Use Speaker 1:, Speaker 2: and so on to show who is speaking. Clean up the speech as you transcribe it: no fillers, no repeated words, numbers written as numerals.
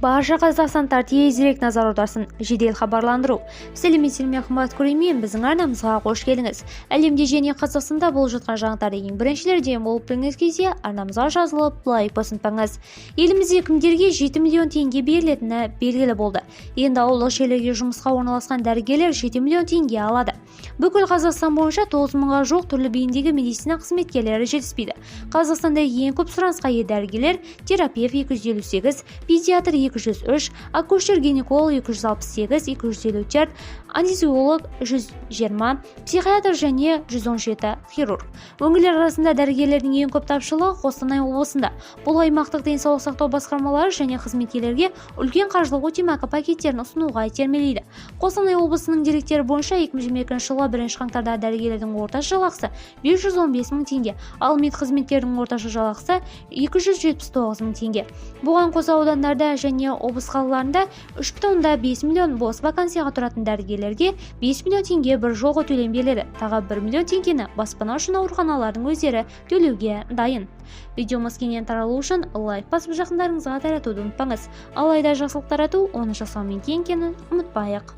Speaker 1: Барша қазақстандықтар тезірек назар аударсын. Жедел хабарландыру. Сәлеметсіздер ме қымбатты көрермен, біздің арнамызға қош келдіңіз. Әлемде және Қазақстанда болып жатқан жаңалықтарды ең біріншілерден болып біліңіз келсе, арнамызға жазылып, лайк басыңыз. Елімізде кімдерге 7 миллион теңге берілетіні белгілі болды. Енді ауылдық жерлерге жұмысқа орналасқан дәрігерлер 7 миллион теңге алады. Бүкіл Қазақстан бойынша 9 мыңға жоқ түрлі бейіндегі медицина қызметкерлері жетіспейді. Қазақстанда ең көп сұранысқа ие дәрігерлер: терапевт 258, педиатр 203, акушер-гинеколог 268, 254, анестезиолог 120, психиатр және 117 хирург. Өңірлер арасында дәрігерлердің ең көп тапшылығы Қостанай облысында. Бұл аймақтық денсаулық сақтау басқармалары және қызметкерлерге үлкен қаржылық өтемақы пакеттерін ұсынуға итермелейді. Қостанай облысының деректері бойынша 2022 жылы 1 қаңтарда дәрігерлердің орташа жалақысы 515 мың теңге, ал медқызметкердің орташа жалақысы 279 мың теңге. Бұған қоса аудандарда және облыс қалаларында 3,5 миллион бос вакансияға тұратын дәрігерлерге 5 миллион теңге бір жолғы төлем беріледі. Тағы 1 миллион теңгені баспана үшін ауруханалардың өздері төлеуге дайын. Видеомыз кеңінен таралу үшін лайк басып жақындарыңызға таратуды ұмытпаңыз. Алайда жақсылық тарату, оны жасаумен кең екенін ұмытпайық.